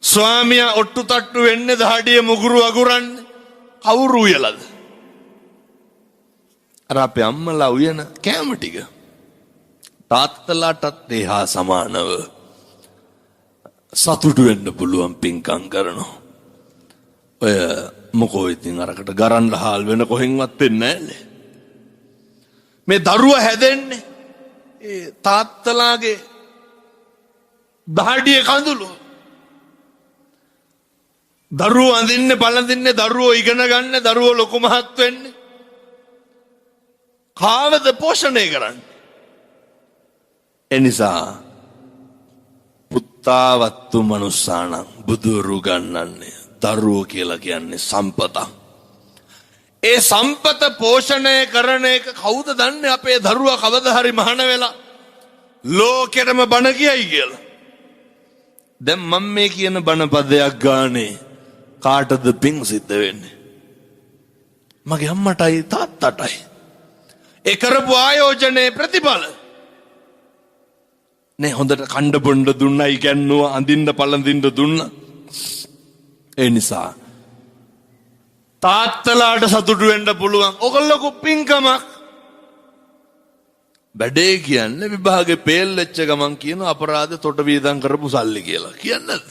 ස්වාමියා ඔට්ටු තට්ටු වෙන්නේ දහඩිය මුගුරු අගුරන්නේ කවුරු උයලාද? අර අපේ අම්මලා උයන කෑම ටික තාත්තලාටත් එහා සමානව සතුටු වෙන්න පුළුවන් පින්කම් කරනවා. ඔය මොකෝ ඉතින් අරකට ගරන්න හාල් වෙන කොහෙන්වත් වෙන්නේ නැහැනේ. මේ දරුවා හැදෙන්නේ ඒ තාත්තලාගේ දහඩිය කඳුළු. දරුවෝ අඳින්නේ පළඳින්නේ දරුවෝ ඉගෙන ගන්න දරුවෝ ලොකු මහත් වෙන්නේ කාවද පෝෂණය කරන්නේ? එනිසා පුත්තාවත්තු මනුස්සානං බුදුරු ගන්නන්නේ දරුවෝ කියලා කියන්නේ සම්පතක්. ඒ සම්පත පෝෂණය කරන එක කවුද දන්නේ අපේ දරුවා කවදා හරි මහාන වෙලා ලෝකෙටම බණ කියයි කියලා. දැන් මම මේ කියන බණ පදයක් ගානේ කාටද පිං සිද්ධ වෙන්නේ? මගේ අම්මටයි තාත්තටයි. ඒ කරපු ආයෝජනයේ ප්‍රතිඵල නේ. හොඳට කණ්ඩ බොණ්ඩ දුන්නයි කියන්නවා, අඳින්න පළඳින්න දුන්නා. ඒ නිසා තාත්තලාට සතුටු වෙන්න පුළුවන්. ඔයගොල්ලෝ පිංකමක් බඩේ කියන්නේ විභාගේ පේල් වෙච්ච ගමන් කියන අපරාධ තොට වීදම් කරපු සල්ලි කියලා කියන්නේ නැද්ද?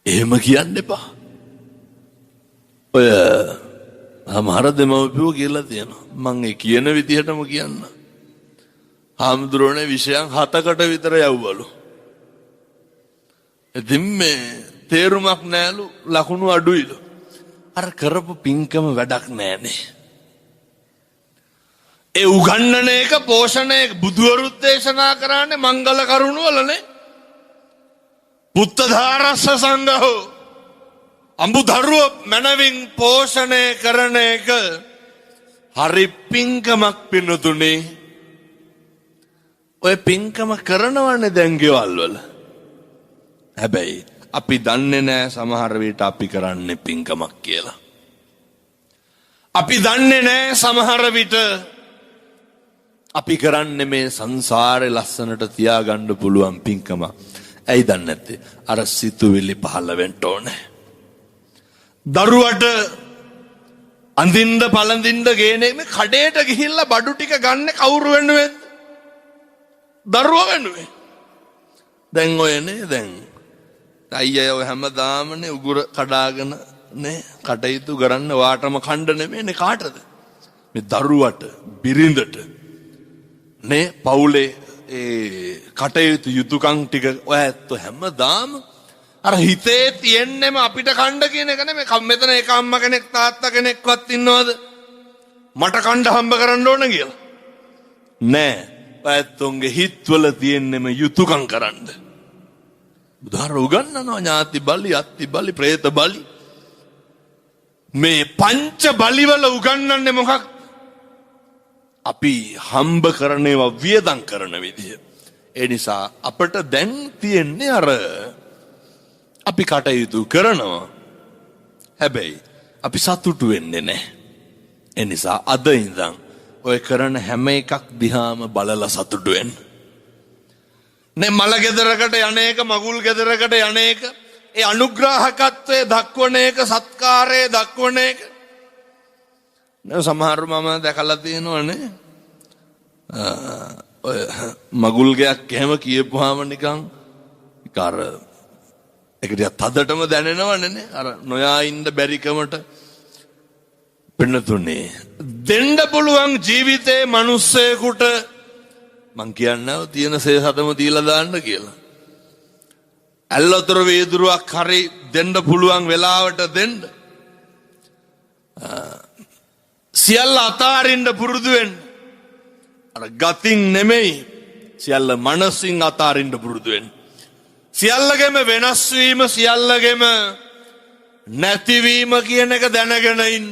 එහෙම කියන්න එපා. ඔය සමහර දෙමව්පියෝ කියලා තියෙනවා. මම ඒ කියන විදිහටම කියන්න. හාමුදුරනේ විෂයන් 7කට විතර යවවලු. ඉතින් මේ තේරුමක් නැලු, ලකුණු අඩුයිලු. අර කරපු පිංකම වැඩක් නෑනේ. ඒ උගන්නන එක පෝෂණය බුදුවරුත් දේශනා කරන්නේ මංගල කරුණ වලනේ. පුත්තධාරස්ස සංඝෝ අඹු දරුව මනවින් පෝෂණය කරන එක හරි පිංකමක් පින්නතුනේ. ඔය පිංකම කරනවනේ දැන් ගෙවල් වල. හැබැයි අපි දන්නේ නැහැ සමහර විට අපි කරන්නේ පිංකමක් කියලා. අපි දන්නේ නැහැ සමහර විට අපි කරන්නේ මේ සංසාරේ ලස්සනට තියාගන්න පුළුවන් පිංකම. ඇයි දන්නේ නැත්තේ? අර සිතුවිලි පහළ වෙන්න ඕනේ. දරුවට අඳින්න පළඳින්න ගේනේ මේ කඩේට ගිහිල්ලා බඩු ටික ගන්න කවුරු වෙනුවෙන්ද? දරුවා වෙනුවෙන්. දැන් ඔයනේ දැන් අයියා ඔය හැමදාමනේ උගුර කඩාගෙන නේ කටයුතු කරන්න වාටම කණ්ඩ නෙමෙයිනේ කාටද? මේ දරුවට බිරිඳට නේ පවුලේ ඒ කටයුතු යුතුයකම් ටික ඔය ඇත්තෝ හැමදාම අර හිතේ තියෙන්නෙම අපිට කණ්ඩ කියන එක නෙමෙයි. මෙතන එක අම්මා කෙනෙක් තාත්තා කෙනෙක්වත් ඉන්නවද මට කණ්ඩ හම්බ කරන්න ඕන කියලා? නෑ. ඔය ඇත්තොන්ගේ හිතවල තියෙන්නෙම යුතුයකම් කරන්න. බුදුහාර උගන්වනවා ඥාති බලි, අත්ති බලි, പ്രേත බලි. මේ පංච බලිවල උගන්වන්නේ මොකක්ද? අපි හම්බ කරනේවා වියදම් කරන විදිය. ඒ නිසා අපිට දැන් තියෙන්නේ අර අපි කටයුතු කරනවා. හැබැයි අපි සතුටු වෙන්නේ නැහැ. ඒ නිසා අද ඉඳන් ඔය කරන හැම එකක් දිහාම බලලා සතුටු වෙන්න. නේ මල ගෙදරකට යන්නේක, මගුල් ගෙදරකට යන්නේක, ඒ අනුග්‍රාහකත්වයේ දක්වන එක, සත්කාරයේ දක්වන එක. නේ සමහර මම දැකලා තියෙනවනේ. ඔය මගුල් ගයක් එහෙම කියපුවාම නිකන් අර ඒකට තදටම දැනෙනවනේ නේ. අර නොයා ඉන්න බැරිකමට පින්නතුනේ දෙන්න පුළුවන් ජීවිතේ මිනිස්සෙකුට මං කියන්නේ තියෙන සේසතම දීලා දාන්න කියලා. ඇල්ලතර වේදුරුවක් හරි දෙන්න පුළුවන් වෙලාවට දෙන්න. සියල්ල අතාරින්න පුරුදු වෙන්න. අර ගතින් නෙමෙයි සියල්ල මනසින් අතාරින්න පුරුදු වෙන්න. සියල්ලගෙම වෙනස් වීම, සියල්ලගෙම නැතිවීම කියන එක දැනගෙන ඉන්න.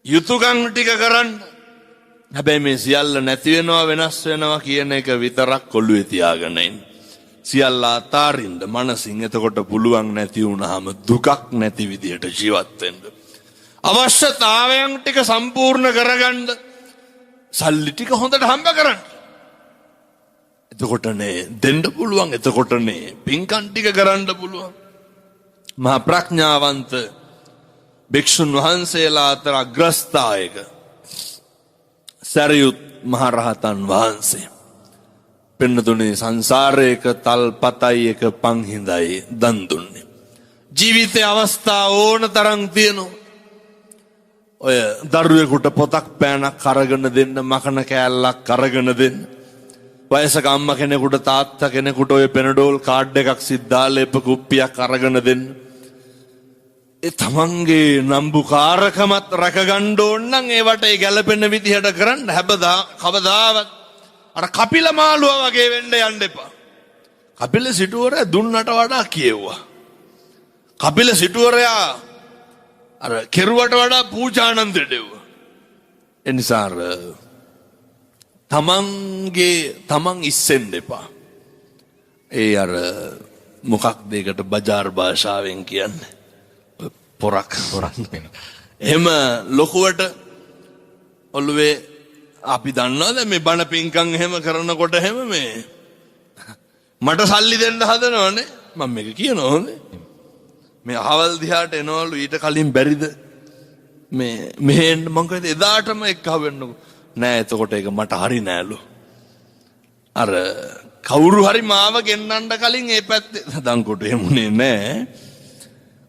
යුතුයකම් ටික කරන්න. හැබැයි මේ සියල්ල නැති වෙනවා, වෙනස් වෙනවා කියන එක විතරක් ඔළුවේ තියාගෙන ඉන්න. සියල්ල අතාරින්න මනසින්. එතකොට පුළුවන් නැති වුණාම දුකක් නැති විදියට ජීවත් වෙන්න. අවශ්‍යතාවයන් ටික සම්පූර්ණ කරගන්න සල්ලි ටික හොඳට හම්බ කරන්න. එතකොටනේ දෙන්න පුළුවන්. එතකොටනේ පින්කම් ටික කරන්න පුළුවන්. මහා ප්‍රඥාවන්ත භික්ෂුන් වහන්සේලා අතර අග්‍රස්ථායක සරියුත් මහ රහතන් වහන්සේ පින්නතුනේ සංසාරයක තල්පතයි එක පන්හිඳයි දන් දුන්නේ. ජීවිතේ අවස්ථා ඕන තරම් තියෙනවා. ඔය දරුවෙකුට පොතක් පෑනක් අරගෙන දෙන්න, මකන කෑල්ලක් අරගෙන දෙන්න. වයසක අම්මා කෙනෙකුට තාත්තා කෙනෙකුට ඔය පෙනඩෝල් කාඩ් එකක් සිද්ධාලේප කුප්පියක් අරගෙන දෙන්න. ඒ තමන්ගේ නම්බුකාරකමත් රැකගන්න ඕන නම් ඒවට ඒ ගැළපෙන විදිහට කරන්න. කවදාවත් අර කපිල මාළුවා වගේ වෙන්න යන්න එපා. කපිල සිටුවරයා දුන්නට වඩා කියෙව්වා. කපිල සිටුවරයා අර කෙරුවට වඩා පූජානන්දට දෙව්වා. ඒ නිසා තමන් ඉස්සෙන්න එපා. ඒ අර මොකක් දෙයකට බජාර් භාෂාවෙන් කියන්නේ පොරක් වෙන. එහෙම ලොකුවට ඔළුවේ අපි දන්නවද මේ බණ පින්කම් එහෙම කරනකොට එහෙම මේ මට සල්ලි දෙන්න හදනවනේ. මම මේක කියනවා හොඳේ. මේ අහවල් දිහාට එනවලු ඊට කලින් බැරිද මේ මෙහෙන්න මං කිව්වා එදාටම එක්කව වෙන්නකො. නෑ එතකොට ඒක මට හරි නෑලු. අර කවුරු හරි මාව ගෙන්නන්න කලින් ඒ පැත්තේ දන්කොට එමුනේ නෑ.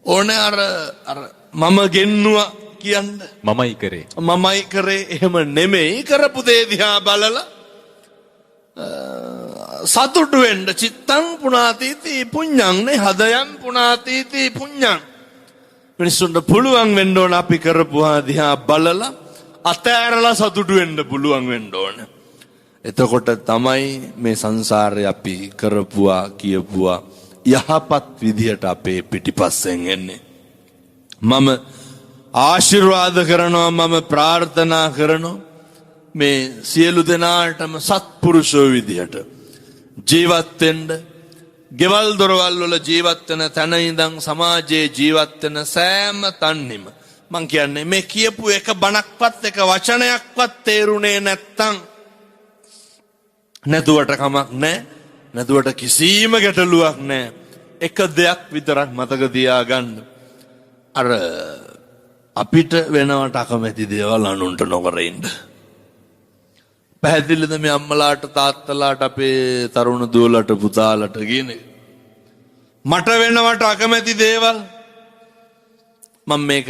ඕනේ අර මම ගෙන්නුවා කියන්න. මමයි කරේ එහෙම නෙමෙයි. කරපු දේ දිහා බලලා සතුටු වෙන්න. චිත්තං පුනාතීති පුඤ්ඤං නේ හදයන් පුනාතීති පුඤ්ඤං. මිනිස්සුන්ට පුළුවන් වෙන්න ඕන අපි කරපුවා දිහා බලලා අතෑරලා සතුටු වෙන්න පුළුවන් වෙන්න ඕන. එතකොට තමයි මේ සංසාරේ අපි කරපුවා කියපුවා යහපත් විදියට අපේ පිටිපස්සෙන් එන්නේ. මම ආශිර්වාද කරනවා, මම ප්‍රාර්ථනා කරනවා මේ සියලු දෙනාටම සත්පුරුෂෝ විදියට ජීවත් වෙන්න. ගෙවල් දොරවල් වල ජීවත් වෙන තැන ඉඳන් සමාජයේ ජීවත් වෙන සෑම තන්නිම මං කියන්නේ මේ කියපු එක බණක්වත් එක වචනයක්වත් තේරුනේ නැත්තම් නැතුවට කමක් නැහැ. නැතුවට කිසිම ගැටලුවක් නැහැ. එක දෙයක් විතරක් මතක තියාගන්න. අර අපිට වෙනවට අකමැති දේවල් අනුන්ට නොකර ඉන්න. පැහැදිලිද මේ අම්මලාට තාත්තලාට අපේ තරුණ දුවලට පුතාලට කියන්නේ මට වෙනවට අකමැති දේවල් මම මේක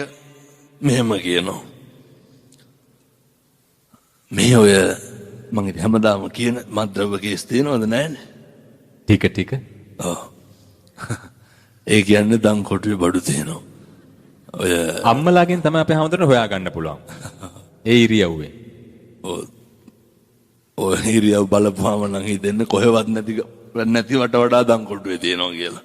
මෙහෙම කියනවා. මේ ඔය මම ඉතින් හැමදාම කියන මද්ද්‍රව්‍ය කේස් තියෙනවද නැහැනේ? ටික. ඔව්. ඒ කියන්නේ දන් කොටුවේ බඩු තියෙනවා. ඔය අම්මලාගෙන් තමයි අපේ හැමදෙරම හොයා ගන්න පුළුවන්. ඒ ඉරියව්වේ. ඔය ඉරියව් බලපුවාම නම් හිතෙන්නේ කොහෙවත් නැතිවට වඩා දන් කොටුවේ තියෙනවා කියලා.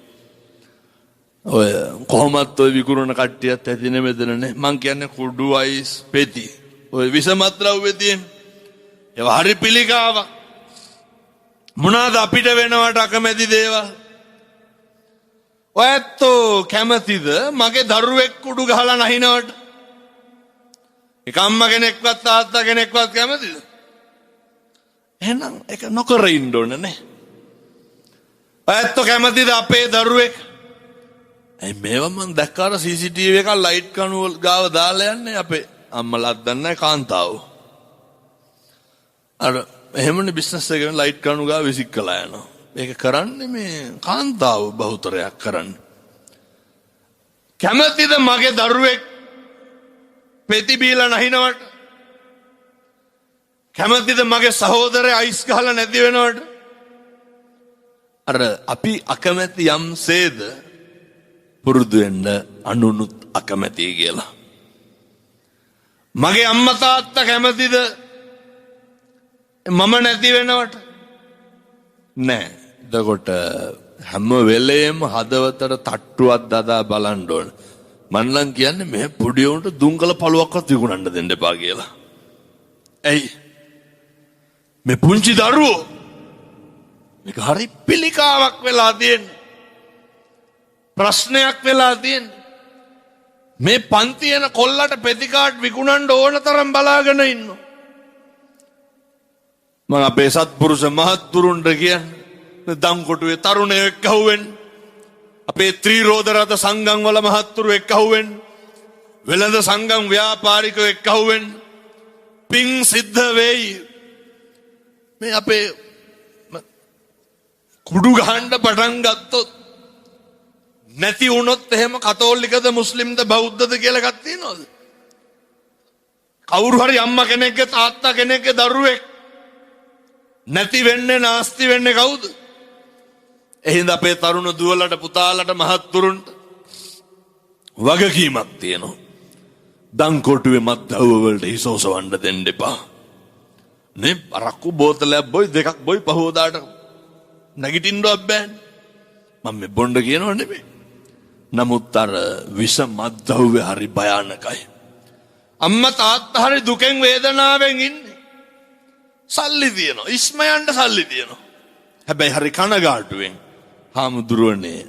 ඔය කොහොමත් ඔය විකුණන කට්ටියත් ඇතිනේ මෙතනනේ. මං කියන්නේ කුඩු අයිස් පෙති. ඔය විසමත් ද්‍රව්‍ය තියෙන. ඒවා හරි පිළිකාවක්. මොනවාද අපිට වෙනවට අකමැති දේවල්? ඔයත්ෝ කැමතිද මගේ දරුවෙක් කුඩු ගහලා නැහිනවට? එක අම්මා කෙනෙක්වත් තාත්තා කෙනෙක්වත් කැමතිද? එහෙනම් ඒක නොකර ඉන්න ඕනේ නේ. ඔයත්ෝ කැමතිද අපේ දරුවෙක්? ඇයි මේවා මං දැක්කාර CCTV එකක් ලයිට් කණුව ගාව දාලා යන්නේ අපේ අම්මලාත් දන්නේ කාන්තාවෝ. අර එහෙමනේ බිස්නස් එකේ ලයිට් කණුව ගාව විසික් කළා යනවා. ඒක කරන්නේ මේ කාන්තාව බහුතරයක් කරන්නේ. කැමතිද මගේ දරුවෙක් පෙති බීලා නැහිනවට? කැමතිද මගේ සහෝදරයා අයිස් ගහලා නැති වෙනවට? අර අපි අකමැති යම්සේද පුරුදු වෙන්න අනුනුත් අකමැති කියලා. මගේ අම්මා තාත්තා කැමතිද මම නැති වෙනවට? නෑ. එතකොට හැම වෙලේම හදවතට තට්ටුවක් දදා බලන්න ඕන. මම නම් කියන්නේ මේ පොඩි උන්ට දුංගල පළුවක්වත් විකුණන්න දෙන්න එපා කියලා. ඇයි? මේ පුංචි දරුවෝ මේක හරි පිළිකාවක් වෙලා තියෙන්නේ. ප්‍රශ්නයක් වෙලා තියෙන්නේ. මේ පන්ති යන කොල්ලට පෙතිකාඩ් විකුණන්න ඕන තරම් බලාගෙන ඉන්නවා. මම අපේ සත්පුරුෂ මහත්තුරුන්ට කියන්නේ දන් කොටුවේ තරුණයෝ එක්කහුවෙන් අපේ ත්‍රිරෝද රත සංගම් වල මහත්තුරු එක්කහුවෙන් වෙළඳ සංගම් ව්‍යාපාරිකයෝ එක්කහුවෙන් පිං සිද්ධ වෙයි. මේ අපේ කුඩු ගහන්න පටන් ගත්තොත් නැති වුණොත් එහෙම කතෝලිකද මුස්ලිම්ද බෞද්ධද කියලා එකක් තියෙනවද? කවුරු හරි අම්මා කෙනෙක්ගේ තාත්තා කෙනෙක්ගේ දරුවෙක් නැති වෙන්නේ නාස්ති වෙන්නේ කවුද? එහෙනම් අපේ තරුණ දුවලට පුතාලට මහත්තුරුන්ට වගකීමක් තියෙනවා. දංකොටුවේ මත්ද්‍රව්‍ය වලට හිසෝසවන්න දෙන්න එපා. නේ අරක්කු බෝතලයක් බොයි දෙකක් බොයි පහෝදාට නැගිටින්නවත් බෑනේ. මම මේ බොණ්ඩ කියනව නෙමෙයි. නමුත් අර විස මත්ද්‍රව්‍ය හරි භයානකයි. අම්මා තාත්තා හරි දුකෙන් වේදනාවෙන් ඉන්නේ. සල්ලි තියෙනවා. ඉස්මයන්ට සල්ලි තියෙනවා. හැබැයි හරි කනගාටුවෙන් හාමුදුරුවනේ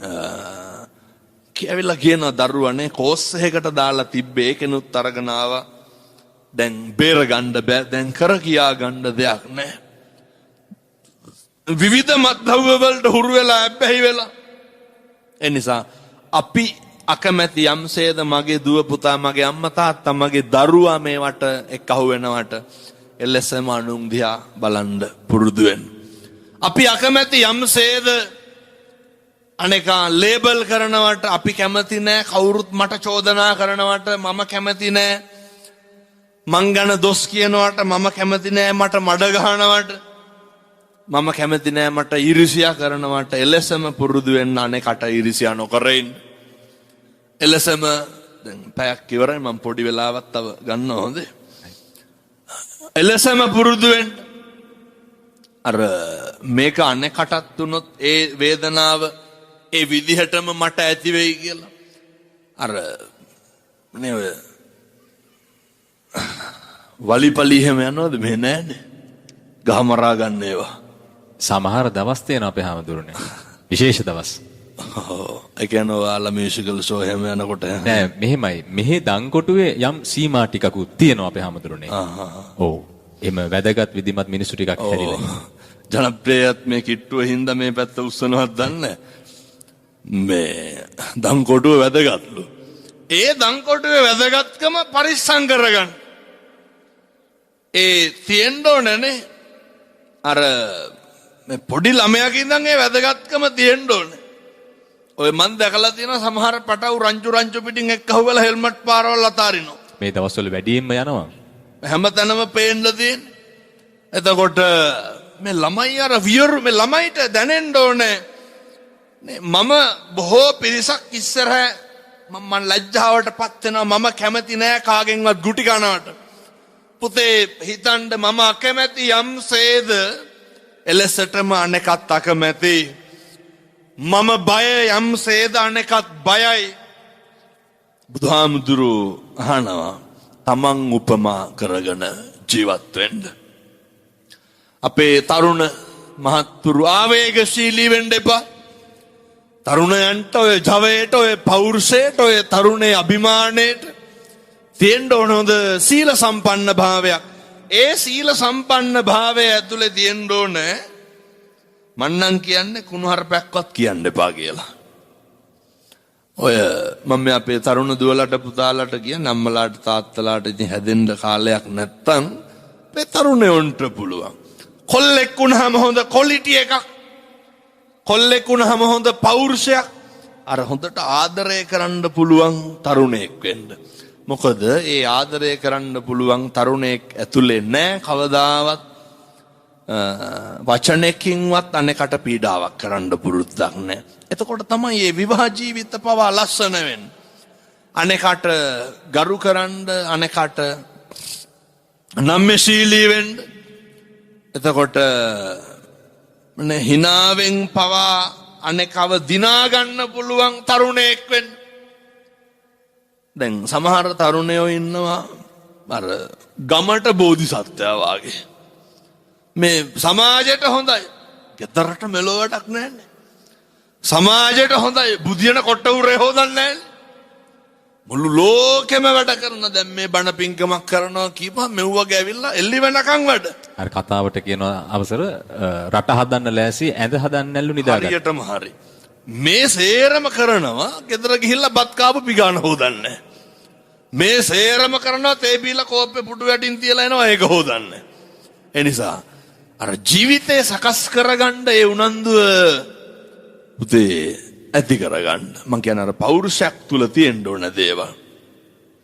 කියවිලා කියන දරුවනේ කෝස් එකකට දාලා තිබ්බේ ඒකෙනුත් අරගෙන ආවා. දැන් බේර ගන්න බෑ. දැන් කර කියා ගන්න දෙයක් නැහැ. විවිධ මත්ද්‍රව්‍ය වලට හුරු වෙලා ඇබ්බැහි වෙලා. ඒ නිසා අපි අකමැති යම්සේද මගේ දුව පුතා මගේ අම්මා තාත්තා මගේ දරුවා මේවට එක්කහුව වෙනවට එලෙසම අනුන් දිහා බලන්න පුරුදු වෙන්න. අපි අකමැති යම්සේද අනේකා ලේබල් කරනවට අපි කැමති නෑ. කවුරුත් මට චෝදනා කරනවට මම කැමති නෑ. මං ගැන දොස් කියනවට මම කැමති නෑ. මට මඩ ගහනවට මම කැමති නෑ. මට ඊර්ෂ්‍යා කරනවට එලෙසම පුරුදු වෙන්න අනේකට ඊර්ෂ්‍යා නොකර ඉන්න. එලෙසම දැන් පැයක් ඉවරයි මම පොඩි වෙලාවක් තව ගන්නවා හොඳේ. එලෙසම පුරුදු වෙන්න. අර මේක අනේකටත් උනොත් ඒ වේදනාව ඒ විදිහටම මට ඇති වෙයි කියලා. අර නේ ඔය වලිපලි හැම යනවද මේ නෑනේ. ගහමරා ගන්න ඒවා. සමහර දවස් තියෙනවා අපේ හැමදෙරනේ. විශේෂ දවස්. ඒ කියන්නේ ඔයාලා මියුසිකල් ෂෝ හැම යනකොට නෑ මෙහෙමයි. මෙහි දංකොටුවේ යම් සීමා ටිකකුත් තියෙනවා අපේ හැමදෙරනේ. ඔව්. එම වැදගත් විදිමත් මිනිස්සු ටිකක් හැරිලා. ජනප්‍රියත් මේ කිට්ටුව හින්දා මේ පැත්ත උස්සනවත් දන්නේ මේ දංකොටුව වැදගත්ලු. ඒ දංකොටුවේ වැදගත්කම පරිස්සම් කරගන්න. ඒ තියෙන්න ඕනනේ. අර මේ පොඩි ළමයාගේ ඉඳන් ඒ වැදගත්කම තියෙන්න ඕනේ. ඔය මන් දැකලා තියෙනවා සමහර පටවු රංචු පිටින් එක්කහුවලා හෙල්මට් පාරවල් අතාරිනවා. මේ දවස්වල වැඩියෙන්ම යනවා. හැමතැනම පේන්න තියෙන්නේ. එතකොට මේ ළමයි අර වියරු මේ ළමයිට දැනෙන්න ඕනේ මම බොහෝ පිරිසක් ඉස්සරහ මම ලැජ්ජාවටපත් වෙනවා. මම කැමති නෑ කාගෙන්වත් ගුටි කනවට. පුතේ හිතන්න මම අකමැති යම්සේද එලෙසටම අනෙකත් අකමැති. මම බය යම්සේද අනෙකත් බයයි. බුදුහාමුදුරුවෝ අහනවා තමන් උපමා කරගෙන ජීවත් වෙන්න. අපේ තරුණ මහත්තුරු ආවේගශීලී වෙන්න එපා. තරුණයන්ට ඔය ජවයට ඔය පෞරුෂයට ඔය තරුණේ අභිමානයට තියෙන්න ඕන හොඳ සීල සම්පන්න භාවයක්. ඒ සීල සම්පන්න භාවය ඇතුලේ තියෙන්න ඕන මන්නම් කියන්නේ කුණුහරුපයක්වත් කියන්න එපා කියලා. ඔය මම අපේ තරුණ දුවලට පුතාලට කියන අම්මලාට තාත්තලාට ඉතින් හැදෙන්න කාලයක් නැත්තම් මේ තරුණයන්ට පුළුවන්. කොල්ලෙක් වුණාම හොඳ ක්වොලිටි එකක්. කොල්ලෙක් වුණාම හොඳ පෞරුෂයක්. අර හොඳට ආදරය කරන්න පුළුවන් තරුණයෙක් වෙන්න. මොකද ඒ ආදරය කරන්න පුළුවන් තරුණයෙක් ඇතුලේ නැහැ කවදාවත් වචනයකින්වත් අනේකට පීඩාවක් කරන්න පුරුද්දක් නැහැ. එතකොට තමයි මේ විවාහ ජීවිත පවා ලස්සන වෙන්නේ. අනේකට ගරු කරන්න අනේකට නම්‍යශීලී වෙන්න. එතකොට හිනාවෙන් පවා අනේකව දිනා ගන්න පුළුවන් තරුණයෙක් වෙන්න. දැන් සමහර තරුණයෝ ඉන්නවා අර ගමට බෝධිසත්වයා වාගේ. මේ සමාජයට හොඳයි. ගෙදරට මෙලොවටක් නැන්නේ. සමාජයට හොඳයි. බුදියන කොට උරේ හොදන්නේ නැහැ. මුළු ලෝකෙම වැඩ කරන දැන් මේ බණ පිංකමක් කරනවා කියපුවා මෙව්වගේ ඇවිල්ලා එල්ලි වෙනකන් වැඩ. අර කතාවට කියන අවසර රට හදන්න ලෑසි ඇඳ හදන්න නැල්ලු නිදාගන්න. හරියටම හරි. මේ සේරම කරනවා ගෙදර ගිහිල්ලා බත් කාපු පිගාන හොදන්නේ. මේ සේරම කරනවා තේ බීලා කෝප්පේ පුටු වැටින් තියලා එනවා ඒක හොදන්නේ. ඒ නිසා අර ජීවිතේ සකස් කරගන්න ඒ උනන්දුව පුතේ ඇති කරගන්න. මං කියන අර පෞරුෂයක් තුල තියෙන්න ඕන දේවල්.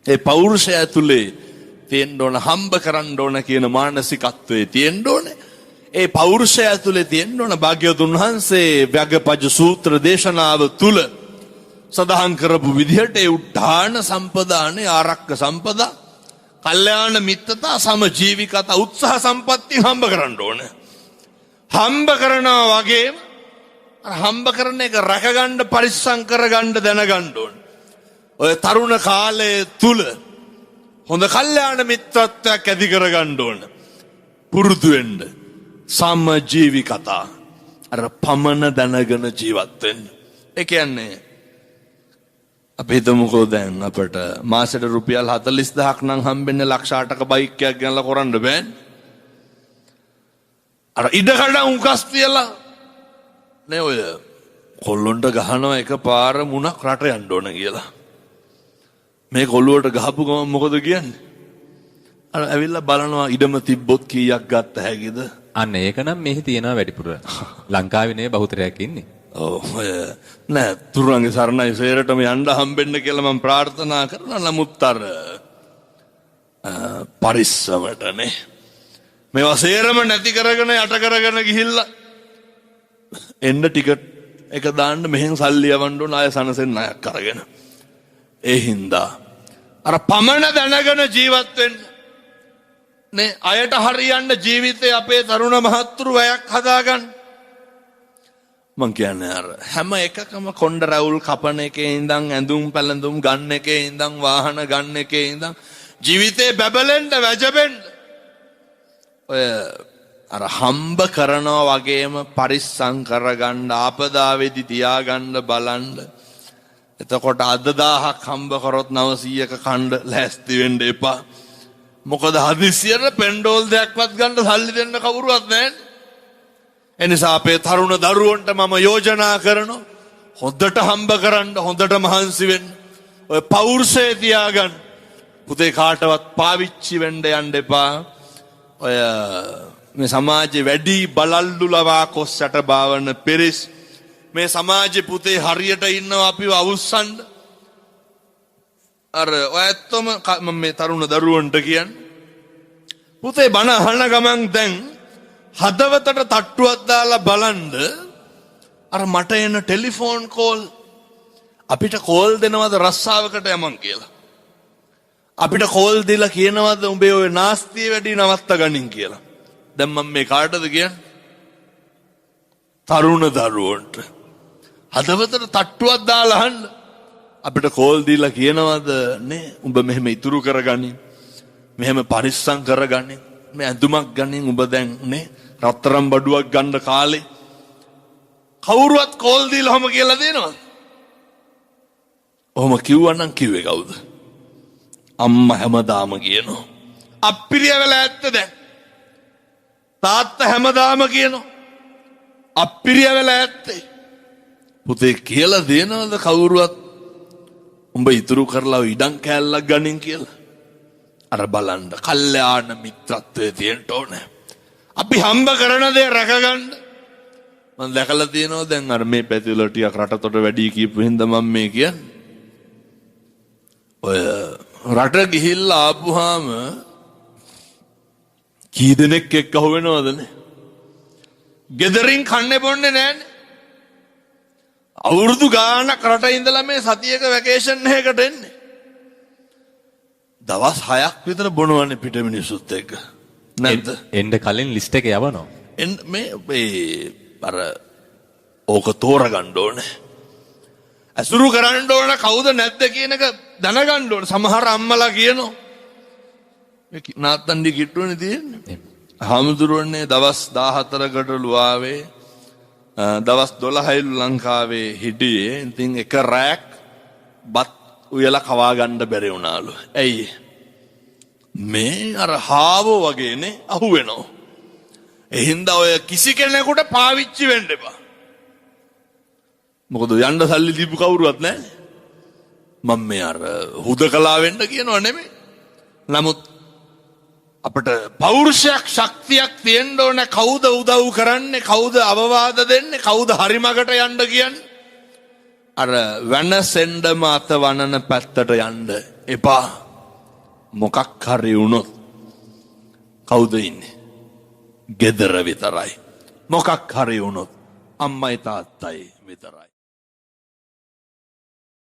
ඒ පෞරුෂය ඇතුලේ තියෙන්න ඕන හම්බ කරන්න ඕන කියන මානසිකත්වයේ තියෙන්න ඕනේ. ඒ පෞරුෂය ඇතුලේ තියෙන්න ඕන භාග්‍යවතුන් වහන්සේ ව්‍යග්ගපජ සූත්‍ර දේශනාව තුල සඳහන් කරපු විදිහට ඒ උත්හාන සම්පදානේ ආරක්ක සම්පදා කල්යාණ මිත්‍රතා සමජීවිකතා උත්සාහ සම්පatti හම්බ කරන්න ඕන. හම්බ කරනවා වගේම හම්බ කරන එක රැකගන්න පරිස්සම් කරගන්න දැනගන්න ඕන. ඔය තරුණ කාලයේ තුල හොඳ කල්යාණ මිත්‍රත්වයක් ඇති කරගන්න ඕන. පුරුදු වෙන්න. සමජීවිකතා අර පමන දැනගෙන ජීවත් වෙන්න. ඒ කියන්නේ අපි හිතමුකෝ දැන් අපට මාසෙට රුපියල් 40000ක් නම් හම්බෙන්නේ ලක්ෂ 8ක බයික් එකක් ගෙනලා කරන්න බෑනේ. අර ඉඩකඩ උකස් තියලා නේ ඔය කොල්ලොන්ට ගහනවා එකපාර මුණක් රට යන්න ඕන කියලා. මේ කොල්ලුවට ගහපු ගමන් මොකද කියන්නේ? අර ඇවිල්ලා බලනවා ඉඩම තිබ්බොත් කීයක් ගත්ත හැකිද? අන්න ඒක නම් මෙහි තියෙනවා වැඩිපුර. ලංකාවේ නේ බහුතරයක් ඉන්නේ. ඔව් නෑ තුරුන්ගේ සරණයි සේරටම යන්න හම්බෙන්න කියලා මම ප්‍රාර්ථනා කරනවා. නමුත් අර පරිස්සමටනේ මේවා සේරම නැති කරගෙන යට කරගෙන ගිහිල්ලා එන්න ටිකට් එක දාන්න මෙහෙන් සල්ලි යවන්න ඕන අය සනසෙන් ණයක් අරගෙන. ඒ හින්දා අර පමණ දැනගෙන ජීවත් වෙන්න නේ අයට හරියන්න ජීවිතේ අපේ තරුණ මහත්තුරු වැයක් හදාගන්න. මං කියන්නේ අර හැම එකකම කොණ්ඩ රැවුල් කපන එකේ ඉඳන් ඇඳුම් පැළඳුම් ගන්න එකේ ඉඳන් වාහන ගන්න එකේ ඉඳන් ජීවිතේ බබලෙන්න වැජබෙන්න ඔය අර හම්බ කරනවා වගේම පරිස්සම් කරගන්න ආපදාවේදී තියාගන්න බලන්න. එතකොට අද 1000ක් හම්බ කරොත් 900ක කණ්ඩ ලෑස්ති වෙන්න එපා. මොකද හදිසියෙට පෙන්ඩෝල් දෙයක්වත් ගන්න සල්ලි දෙන්න කවුරුවත් නැහැ. එනිසා අපේ තරුණ දරුවන්ට මම යෝජනා කරනවා හොඳට හම්බ කරන්න හොඳට මහන්සි වෙන්න. ඔය පෞරුෂය තියාගන්න. පුතේ කාටවත් පාවිච්චි වෙන්න යන්න එපා. ඔය මේ සමාජයේ වැඩි බලල්ලු ලවා කොස්සට බාවන පෙරිස් මේ සමාජයේ පුතේ හරියට ඉන්නවා අපිව අවුස්සන්න. අර ඔය ඇත්තම මම මේ තරුණ දරුවන්ට කියන්නේ පුතේ බණ අහන ගමන් දැන් හදවතට තට්ටුවක් දාලා බලන්න අර මට එන ටෙලිෆෝන් කෝල් අපිට කෝල් දෙනවද රස්සාවකට යමන් කියලා. අපිට කෝල් දීලා කියනවද උඹේ ඔය නාස්තිය වැඩි නවත්ත ගනින් කියලා. දැන් මම මේ කාටද කියන්නේ? තරුණ දරුවන්ට. හදවතට තට්ටුවක් දාලා අහන්න. අපිට කෝල් දීලා කියනවද නේ උඹ මෙහෙම ඉතුරු කරගනින්. මෙහෙම පරිස්සම් කරගනින්. මේ ඇඳුමක් ගනින් උඹ දැන් නේ රත්තරන් බඩුවක් ගන්න කාලේ කවුරුවත් කෝල් දීලාම කියලා දෙනවද? ඔහොම කිව්වනම් කිව්වේ කවුද? අම්මා හැමදාම කියනවා. අප්පිරිය වෙලා ඇත්ත දැන්. තාත්තා හැමදාම කියනවා. අප්පිරිය වෙලා ඇත්තේ. පුතේ කියලා දෙනවද කවුරුවත් උඹ ඉතුරු කරලා ඉඩම් කෑල්ලක් ගනින් කියලා? අර බලන්න කල්යාණ මිත්‍රත්වයේ තියෙන්න ඕනේ. අපි හම්බ කරන දේ රැකගන්න. මම දැකලා තියෙනවා දැන් අර මේ පැතිවල ටිකක් රටතොට වැඩි කියපු හින්දා මම මේ කියන්නේ. ඔය රට ගිහිල්ලා ආපුවාම කී දෙනෙක් එක්ක අහුවෙනවදනේ? ගෙදරින් කන්නේ බොන්නේ නැහනේ. අවුරුදු ගාණක් රට ඉඳලා මේ සතියක වැකේෂන් එකකට එන්නේ. දවස් 6ක් විතර බොනවනේ පිට මිනිස්සුත් එක්ක. නැද්ද? එන්න කලින් ලිස්ට් එක යවනවා. මේ අර ඕක තෝරගන්න ඕනේ. අසුරු කරන්න ඕන කවුද නැද්ද කියන එක දැනගන්න ඕන. සමහර අම්මලා කියනවා මේ නාත්තන්ඩි කිට්ටුවනේ තියෙන්නේ. හාමුදුරුවනේ දවස් 14කට ලුවාවේ දවස් 12යිලු ලංකාවේ හිටියේ. ඉතින් එක රැක් බත් උයලා කවා ගන්න බැරි වුණාලු. ඇයි? මේ අර හාවෝ වගේනේ අහුවෙනවා. ඒ හින්දා ඔය කිසි කෙනෙකුට පාවිච්චි වෙන්න එපා. මොකද යන්න සල්ලි දීපු කවුරුවත් නැහැ. මම මේ අර හුදකලා වෙන්න කියනව නෙමෙයි. නමුත් අපිට පෞරුෂයක් ශක්තියක් තියෙන්න ඕන. කවුද උදව් කරන්නේ? කවුද අවවාද දෙන්නේ? කවුද හරි මගට යන්න කියන්නේ? අර වෙනසෙන්ඩම අත වනන පැත්තට යන්න එපා. මොකක් හරි වුණොත් කවුද ඉන්නේ? ගෙදර විතරයි. මොකක් හරි වුණොත් අම්මයි තාත්තයි විතරයි.